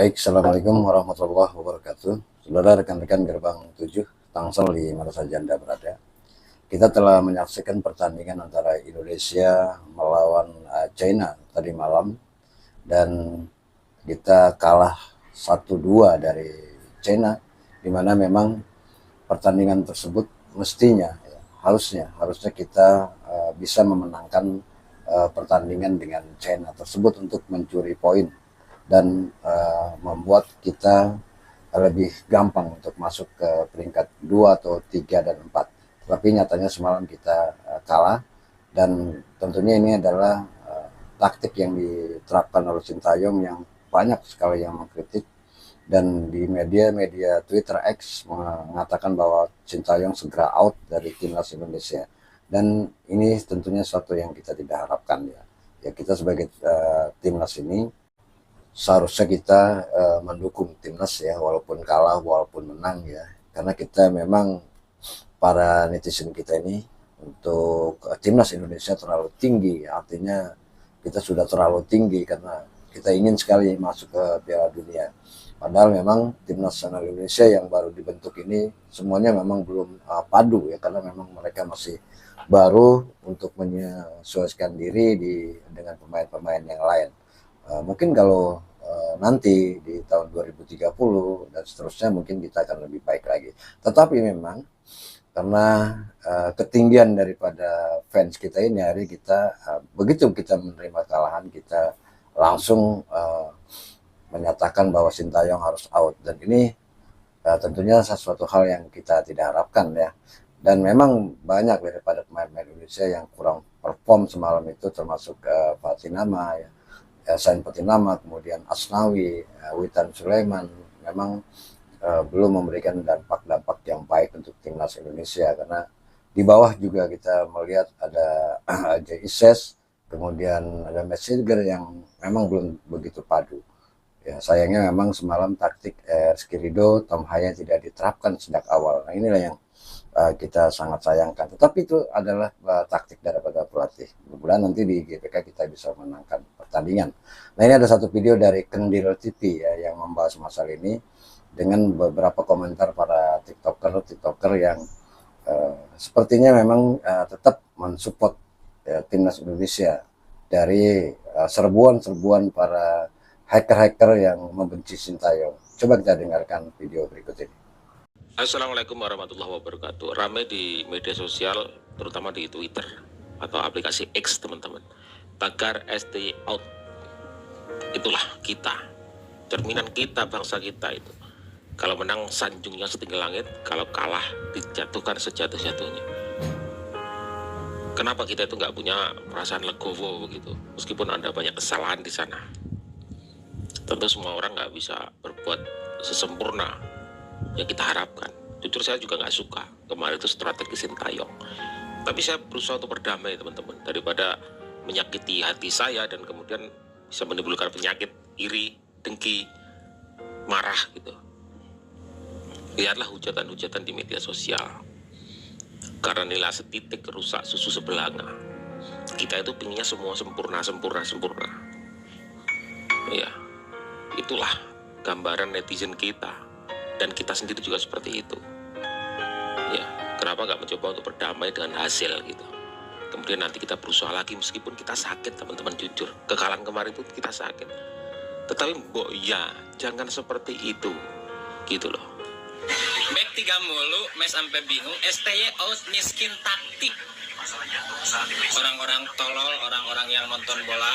Baik, Assalamualaikum warahmatullahi wabarakatuh. Saudara rekan-rekan Gerbang 7, Tangsel di mana saja Anda berada. Kita telah menyaksikan pertandingan antara Indonesia melawan China tadi malam. Dan kita kalah 1-2 dari China, di mana memang pertandingan tersebut mestinya, harusnya kita bisa memenangkan pertandingan dengan China tersebut untuk mencuri poin dan membuat kita lebih gampang untuk masuk ke peringkat 2 atau 3 dan 4. Tapi nyatanya semalam kita kalah, dan tentunya ini adalah taktik yang diterapkan oleh Sintayong yang banyak sekali yang mengkritik, dan di media Twitter X mengatakan bahwa Sintayong segera out dari timnas Indonesia. Dan ini tentunya suatu yang kita tidak harapkan ya. Ya, kita sebagai timnas ini seharusnya kita mendukung timnas ya, walaupun kalah walaupun menang ya, karena kita memang, para netizen kita ini untuk timnas Indonesia terlalu tinggi. Artinya kita sudah terlalu tinggi karena kita ingin sekali masuk ke Piala Dunia, padahal memang timnas nasional Indonesia yang baru dibentuk ini semuanya memang belum padu ya, karena memang mereka masih baru untuk menyesuaikan diri dengan pemain-pemain yang lain. Mungkin kalau nanti di tahun 2030 dan seterusnya mungkin kita akan lebih baik lagi. Tetapi memang karena ketinggian daripada fans kita ini, hari kita begitu kita menerima kekalahan, kita langsung menyatakan bahwa Sintayong harus out, dan ini tentunya sesuatu hal yang kita tidak harapkan ya. Dan memang banyak daripada pemain-pemain Indonesia yang kurang perform semalam itu, termasuk Fatinama ya, Sain Patinama, kemudian Asnawi, Witan Sulaiman, memang belum memberikan dampak-dampak yang baik untuk timnas Indonesia. Karena di bawah juga kita melihat ada Ajay Ises, kemudian ada Messenger yang memang belum begitu padu. Ya, sayangnya memang semalam taktik Rizky Ridho, Tom Haya tidak diterapkan sejak awal. Nah, inilah yang kita sangat sayangkan. Tetapi itu adalah taktik daripada pelatih. Mudah-mudahan nanti di GPK kita bisa menangkan pertandingan. Nah, ini ada satu video dari Kendil TV ya, yang membahas masalah ini dengan beberapa komentar para tiktoker yang sepertinya memang tetap mensupport timnas Indonesia dari serbuan-serbuan para hacker-hacker yang membenci Sintayong. Coba kita dengarkan video berikut ini. Assalamualaikum warahmatullahi wabarakatuh. Ramai di media sosial, terutama di Twitter atau aplikasi X, teman-teman. Tagar STY out. Itulah kita, cerminan kita, bangsa kita itu. Kalau menang sanjungnya setinggi langit, kalau kalah dijatuhkan sejatuh-jatuhnya. Kenapa kita itu nggak punya perasaan legowo begitu, meskipun ada banyak kesalahan di sana? Tentu semua orang nggak bisa berbuat sesempurna yang kita harapkan. Jujur saya juga nggak suka kemarin itu strategi Sintayong, tapi saya berusaha untuk berdamai, teman-teman, daripada menyakiti hati saya dan kemudian bisa menimbulkan penyakit iri, dengki, marah gitu. Lihatlah hujatan-hujatan di media sosial, karena nilai setitik rusak susu sebelanga. Kita itu pinginnya semua sempurna. Ya, itulah gambaran netizen kita, dan kita sendiri juga seperti itu. Ya, kenapa nggak mencoba untuk berdamai dengan hasil gitu? Kemudian nanti kita berusaha lagi meskipun kita sakit, teman-teman, jujur. Kekalahan kemarin itu kita sakit. Tetapi mbok ya, jangan seperti itu, gitu loh. Back 3 mulu, mes sampai bingung. STY out, miskin taktik. Orang-orang tolol, orang-orang yang nonton bola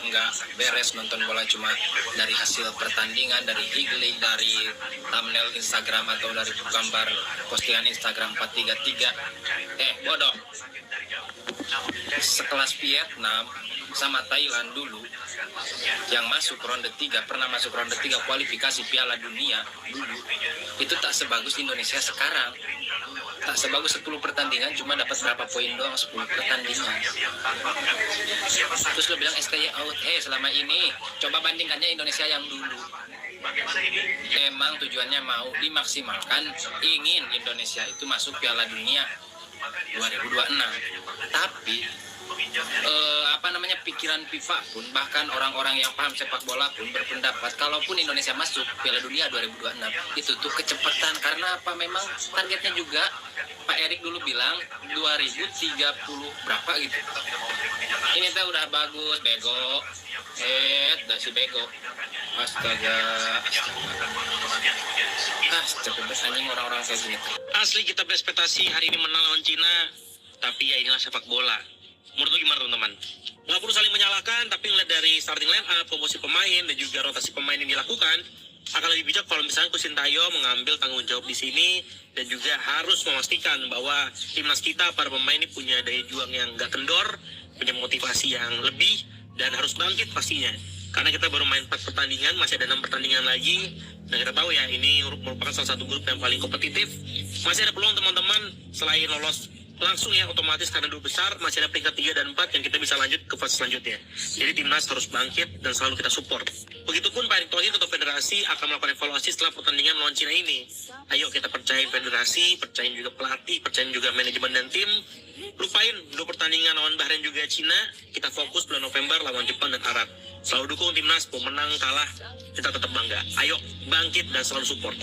nggak beres nonton bola, cuma dari hasil pertandingan, dari highlight, dari thumbnail Instagram atau dari gambar postingan Instagram 433. Bodoh. Sekelas Vietnam sama Thailand dulu yang masuk ronde 3, pernah masuk ronde 3 kualifikasi Piala Dunia dulu, itu tak sebagus Indonesia sekarang. Tak sebagus 10 pertandingan cuma dapat berapa poin doang, 10 pertandingan. Terus lo bilang STY out. Selama ini coba bandingkannya Indonesia yang dulu. Emang tujuannya mau dimaksimalkan, ingin Indonesia itu masuk Piala Dunia 2026. Tapi pikiran FIFA pun, bahkan orang-orang yang paham sepak bola pun berpendapat kalaupun Indonesia masuk Piala Dunia 2026 itu tuh kecepatan. Karena apa, memang targetnya juga Pak Erik dulu bilang 2030 berapa gitu. Ini tuh udah bagus, bego. Udah si bego. Astaga. Cepet anjing orang-orang kayak gini. Asli kita berekspektasi hari ini menang lawan Cina, tapi ya inilah sepak bola. Menurut lu gimana teman-teman? Nggak perlu saling menyalahkan, tapi ngeliat dari starting line up, komposisi pemain, dan juga rotasi pemain yang dilakukan, akan lebih bijak kalau misalnya Coach Sintayong mengambil tanggung jawab di sini, dan juga harus memastikan bahwa timnas kita, para pemain ini punya daya juang yang nggak kendor, punya motivasi yang lebih, dan harus bangkit pastinya. Karena kita baru main 4 pertandingan, masih ada 6 pertandingan lagi, dan kita tahu ya, ini merupakan salah satu grup yang paling kompetitif. Masih ada peluang teman-teman, selain lolos langsung ya otomatis karena 2 besar, masih ada peringkat 3 dan 4 yang kita bisa lanjut ke fase selanjutnya. Jadi timnas harus bangkit dan selalu kita support. Begitupun Pak Erick Thohir atau federasi akan melakukan evaluasi setelah pertandingan melawan Cina ini. Ayo kita percayain federasi, percayain juga pelatih, percayain juga manajemen dan tim. Lupain 2 pertandingan lawan Bahrain juga Cina, kita fokus bulan November lawan Jepang dan Arab. Selalu dukung timnas, mau menang kalah kita tetap bangga. Ayo bangkit dan selalu support.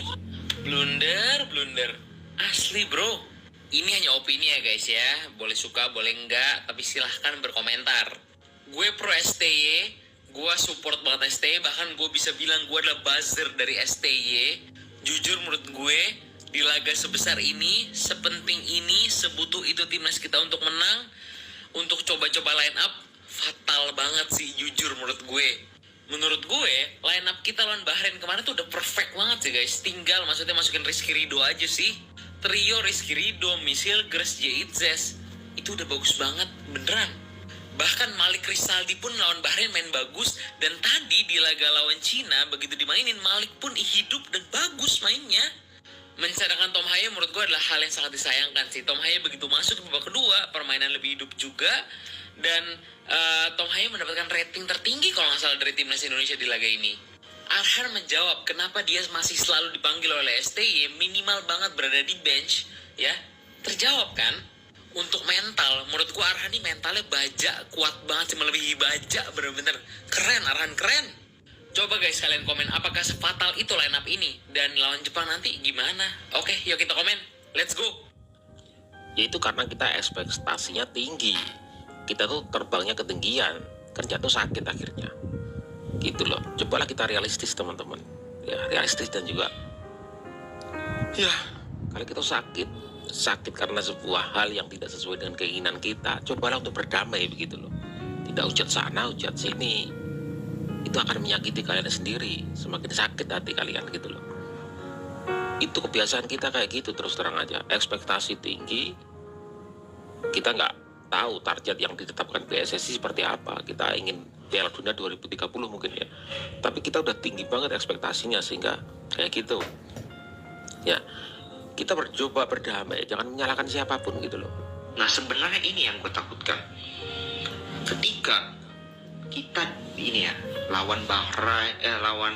Blunder. Asli bro. Ini hanya opini ya guys ya. Boleh suka, boleh enggak, tapi silahkan berkomentar. Gue pro STY, gue support banget STY. Bahkan gue bisa bilang gue adalah buzzer dari STY. Jujur menurut gue, di laga sebesar ini, sepenting ini, sebutuh itu timnas kita untuk menang, untuk coba-coba line up, fatal banget sih jujur menurut gue. Menurut gue, line up kita lawan Bahrain kemarin tuh udah perfect banget sih guys. Tinggal maksudnya masukin Rizky Ridho aja sih. Trio Rizky Ridho, Misil, Gres, Jeitzes itu udah bagus banget, beneran. Bahkan Malik Rizaldi pun lawan Bahrain main bagus. Dan tadi di laga lawan Cina, begitu dimainin, Malik pun hidup dan bagus mainnya. Mencatatkan Tom Haye menurut gue adalah hal yang sangat disayangkan sih. Tom Haye begitu masuk ke babak kedua, permainan lebih hidup juga. Dan Tom Haye mendapatkan rating tertinggi kalau nggak salah dari timnas Indonesia di laga ini. Arhan menjawab kenapa dia masih selalu dipanggil oleh STY, minimal banget berada di bench, ya. Terjawab kan? Untuk mental, menurut gua Arhan ini mentalnya baja, kuat banget sih, melebihi baja, bener-bener keren, Arhan keren. Coba guys kalian komen apakah sefatal itu line up ini, dan lawan Jepang nanti gimana? Oke, yuk kita komen, let's go. Yaitu karena kita ekspektasinya tinggi, kita tuh terbangnya ketinggian, kerja tuh sakit akhirnya. Gitu loh, cobalah kita realistis teman-teman ya, realistis dan juga ya, kalau kita sakit karena sebuah hal yang tidak sesuai dengan keinginan kita, cobalah untuk berdamai begitu loh, tidak hujat sana hujat sini, itu akan menyakiti kalian sendiri, semakin sakit hati kalian gitu loh. Itu kebiasaan kita kayak gitu, terus terang aja, ekspektasi tinggi, kita nggak tahu target yang ditetapkan PSSI seperti apa. Kita ingin Piala Dunia 2030 mungkin ya, tapi kita udah tinggi banget ekspektasinya sehingga kayak gitu ya. Kita coba berdamai, jangan menyalahkan siapapun gitu loh. Nah sebenarnya ini yang gue takutkan. Ketika kita ini ya lawan Bahrain, lawan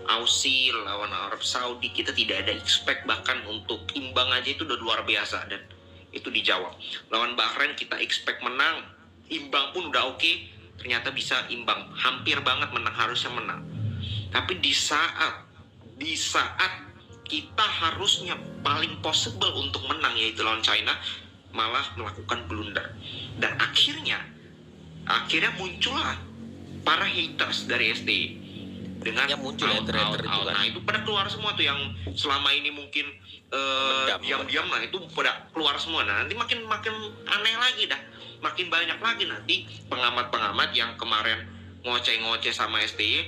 Aussie, lawan Arab Saudi, kita tidak ada expect, bahkan untuk imbang aja itu udah luar biasa dan itu dijawab. Lawan Bahrain kita expect menang, imbang pun udah oke, ternyata bisa imbang, hampir banget menang, harusnya menang. Tapi di saat kita harusnya paling possible untuk menang, yaitu lawan China, malah melakukan blunder. Dan akhirnya muncullah para haters dari STY dengan yang muncul hater-hater itu kan. Nah itu pada keluar semua tuh yang selama ini mungkin diam-diam, nah itu pada keluar semua. Nah nanti makin aneh lagi dah, makin banyak lagi nanti pengamat-pengamat yang kemarin ngoceh-ngoceh sama STY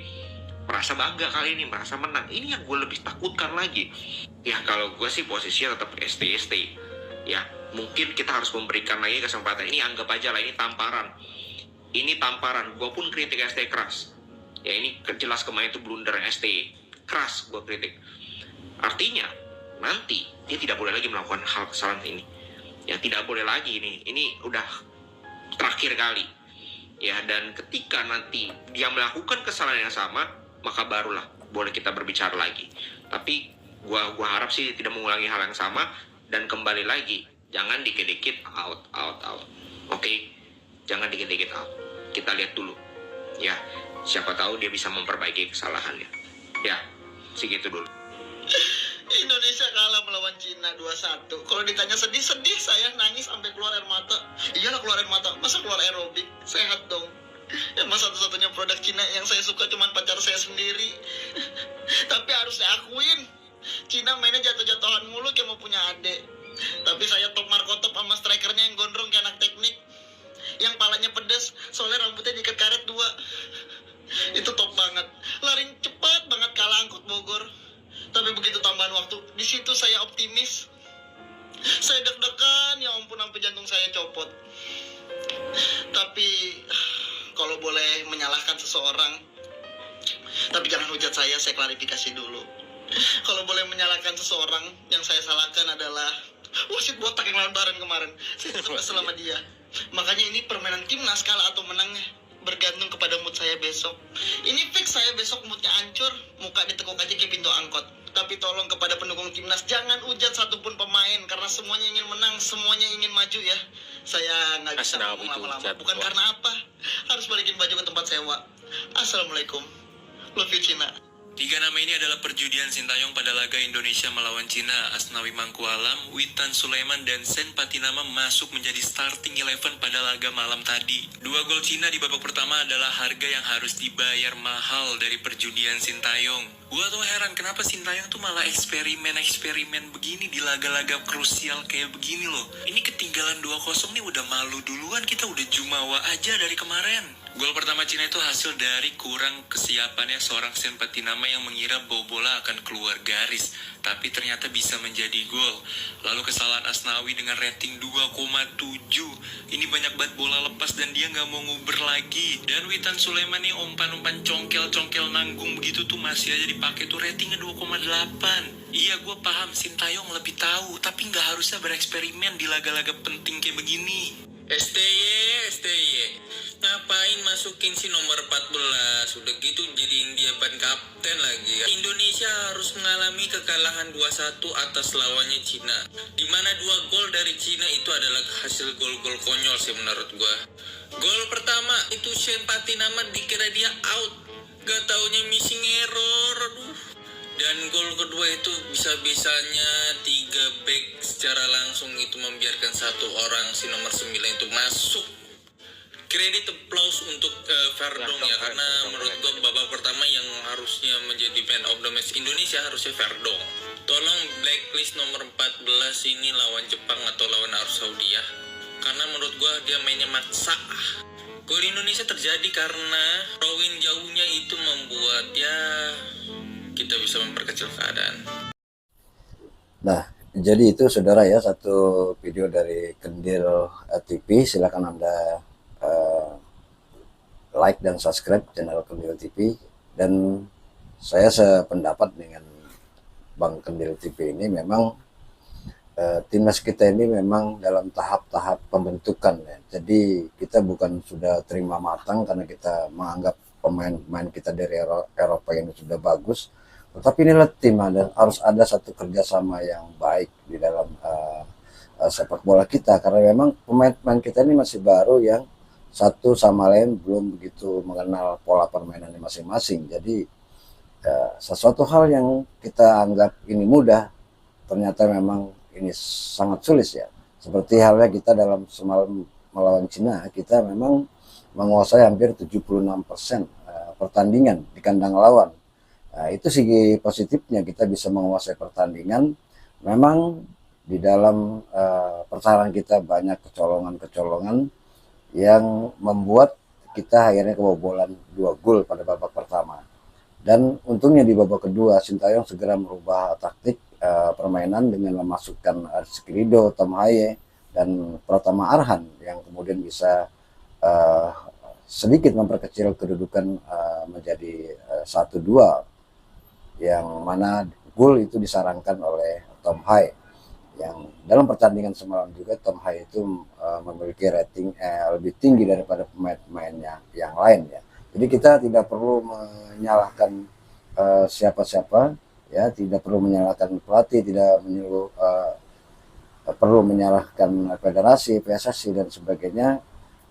merasa bangga kali ini, merasa menang. Ini yang gue lebih takutkan lagi. Ya kalau gue sih posisinya tetap STY ya. Mungkin kita harus memberikan lagi kesempatan. Ini anggap aja lah ini tamparan. Gue pun kritik STY keras. Ya ini jelas kemarin itu blunder STY, keras gue kritik. Artinya nanti dia tidak boleh lagi melakukan hal kesalahan ini. Ya tidak boleh lagi, ini udah terakhir kali. Ya dan ketika nanti dia melakukan kesalahan yang sama, maka barulah boleh kita berbicara lagi. Tapi gua harap sih tidak mengulangi hal yang sama dan kembali lagi, jangan dikit-dikit out. Oke. Jangan dikit-dikit out. Kita lihat dulu. Ya, siapa tahu dia bisa memperbaiki kesalahannya. Ya, segitu dulu. Indonesia kalah melawan Cina 2-1. Kalau ditanya sedih-sedih, saya nangis sampai keluar air mata. Iyalah keluar air mata, masa keluar aerobik? Sehat dong. Emang satu-satunya produk Cina yang saya suka cuma pacar saya sendiri. Tapi harus saya akuin, Cina mainnya jatuh-jatuhan mulu kayak mau punya adik. Tapi saya top markotop sama strikernya yang gondrong kayak anak teknik, yang palanya pedes, soalnya rambutnya diikat karet 2. Itu top banget. Lari cepat banget kalah angkut Bogor. Tapi begitu tambahan waktu, di situ saya optimis. Saya deg-degan, ya ampun sampai jantung saya copot. Tapi kalau boleh menyalahkan seseorang, tapi jangan hujat saya klarifikasi dulu. Kalau boleh menyalahkan seseorang, yang saya salahkan adalah wasit botak yang lawan Bareng kemarin. Saya tetap kesel sama dia. Makanya ini permainan timnas, kalah atau menangnya bergantung kepada mood saya besok. Ini fix saya besok moodnya hancur, muka ditekuk aja ke pintu angkot. Tapi tolong kepada pendukung timnas, jangan hujat satupun pemain, karena semuanya ingin menang, semuanya ingin maju ya. Saya nggak bisa ngomong lama-lama, bukan karena apa. Harus balikin baju ke tempat sewa. Assalamualaikum. Love you Cina. 3 nama ini adalah perjudian Sintayong pada laga Indonesia melawan Cina. Asnawi Mangkualam, Witan Sulaiman, dan Sen Patinama masuk menjadi starting 11 pada laga malam tadi. 2 gol Cina di babak pertama adalah harga yang harus dibayar mahal dari perjudian Sintayong. Gua tuh heran kenapa Sintayong tuh malah eksperimen begini di laga-laga krusial kayak begini loh. Ini ketinggalan 2-0 nih udah malu duluan, kita udah jumawa aja dari kemarin. Gol pertama Cina itu hasil dari kurang kesiapannya seorang Sen Patinama yang mengira bola akan keluar garis, tapi ternyata bisa menjadi gol. Lalu kesalahan Asnawi dengan rating 2,7. Ini banyak banget bola lepas dan dia nggak mau nguber lagi. Dan Witan Sulaiman nih umpan-umpan congkel nanggung begitu tuh masih aja dipakai tuh ratingnya 2,8. Iya, gue paham Sintayong lebih tahu, tapi nggak harusnya bereksperimen di laga-laga penting kayak begini. STY, ngapain masukin si nomor 14? Udah gitu jadiin dia ban kapten lagi. Indonesia harus mengalami kekalahan 2-1 atas lawannya Cina, dimana 2 gol dari Cina itu adalah hasil gol-gol konyol sih menurut gua. Gol pertama itu Sen Patinama dikira dia out, gak taunya missing error. Aduh. Dan gol kedua itu bisa-bisanya 3 back secara langsung itu membiarkan 1 orang si nomor 9 itu masuk. Kredit applause untuk Verdong ya, karena menurut gue babak pertama yang harusnya menjadi man of the match Indonesia harusnya Verdong. Tolong blacklist nomor 14 ini lawan Jepang atau lawan Arab Saudi ya, karena menurut gue dia mainnya maksa. Gol Indonesia terjadi karena throw-in jauhnya itu membuat ya kita bisa memperkecil keadaan. Nah, jadi itu saudara ya, satu video dari Kendil TV. Silakan Anda like dan subscribe channel Kendil TV. Dan saya sependapat dengan Bang Kendil TV ini, memang timnas kita ini memang dalam tahap-tahap pembentukan ya. Jadi kita bukan sudah terima matang karena kita menganggap pemain-pemain kita dari Eropa ini sudah bagus. Tetapi inilah tim, harus ada satu kerjasama yang baik di dalam sepak bola kita, karena memang pemain-pemain kita ini masih baru, yang satu sama lain belum begitu mengenal pola permainannya masing-masing. Jadi sesuatu hal yang kita anggap ini mudah, ternyata memang ini sangat sulit ya. Seperti halnya kita dalam semalam melawan Cina, kita memang menguasai hampir 76% pertandingan di kandang lawan. Nah, itu segi positifnya, kita bisa menguasai pertandingan. Memang di dalam pertahanan kita banyak kecolongan-kecolongan yang membuat kita akhirnya kebobolan 2 gol pada babak pertama. Dan untungnya di babak kedua Sintayong segera merubah taktik permainan dengan memasukkan Rizky Ridho, Tom Haye, dan Pratama Arhan yang kemudian bisa sedikit memperkecil kedudukan menjadi 1-2. Yang mana gol itu disarankan oleh Tom Haye, yang dalam pertandingan semalam juga Tom Haye itu memiliki rating lebih tinggi daripada pemain-pemainnya yang lain ya. Jadi kita tidak perlu menyalahkan siapa-siapa ya, tidak perlu menyalahkan pelatih, tidak perlu menyalahkan federasi, PSSI dan sebagainya.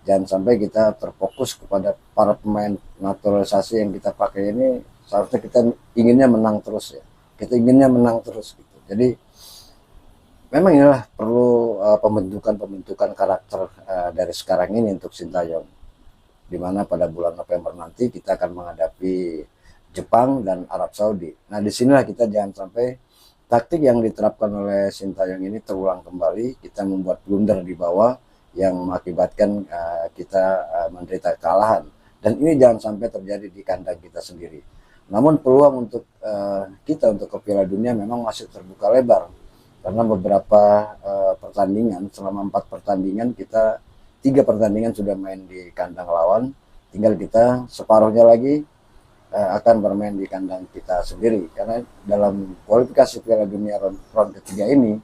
jangan sampai kita terfokus kepada para pemain naturalisasi yang kita pakai ini. Seharusnya kita inginnya menang terus ya, kita inginnya menang terus gitu. Jadi memang inilah perlu pembentukan karakter dari sekarang ini untuk Sintayong, dimana pada bulan November nanti kita akan menghadapi Jepang dan Arab Saudi. Nah disinilah kita jangan sampai taktik yang diterapkan oleh Sintayong ini terulang kembali, kita membuat blunder di bawah yang mengakibatkan kita menderita kekalahan, dan ini jangan sampai terjadi di kandang kita sendiri. Namun peluang untuk kita untuk ke Piala Dunia memang masih terbuka lebar, karena beberapa pertandingan, selama 4 pertandingan kita 3 pertandingan sudah main di kandang lawan, tinggal kita separuhnya lagi akan bermain di kandang kita sendiri. Karena dalam kualifikasi Piala Dunia round ketiga ini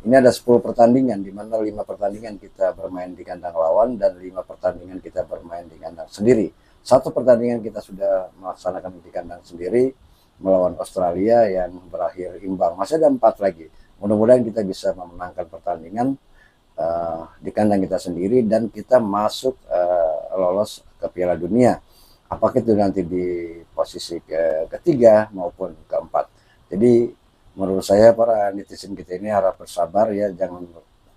ada 10 pertandingan, di mana 5 pertandingan kita bermain di kandang lawan dan 5 pertandingan kita bermain di kandang sendiri. 1 pertandingan kita sudah melaksanakan di kandang sendiri melawan Australia yang berakhir imbang. Masih ada 4 lagi. Mudah-mudahan kita bisa memenangkan pertandingan di kandang kita sendiri dan kita masuk lolos ke Piala Dunia. Apakah itu nanti di posisi ketiga maupun keempat. Jadi menurut saya para netizen kita ini harap bersabar ya, jangan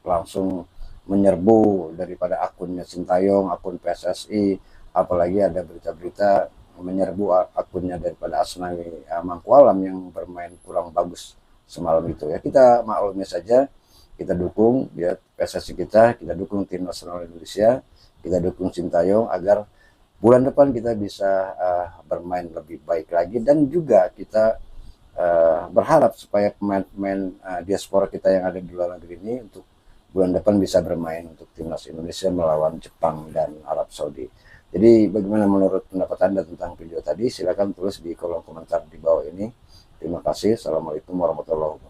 langsung menyerbu daripada akunnya Sintayong, akun PSSI, apalagi ada berita-berita menyerbu akunnya daripada Asnawi Mangkualam yang bermain kurang bagus semalam itu ya. Kita maklumi saja, kita dukung ya PSSI kita dukung tim nasional Indonesia, kita dukung Sintayong agar bulan depan kita bisa bermain lebih baik lagi, dan juga kita berharap supaya pemain-pemain diaspora kita yang ada di luar negeri ini untuk bulan depan bisa bermain untuk timnas Indonesia melawan Jepang dan Arab Saudi. Jadi bagaimana menurut pendapat Anda tentang video tadi? Silakan tulis di kolom komentar di bawah ini. Terima kasih. Assalamualaikum warahmatullahi wabarakatuh.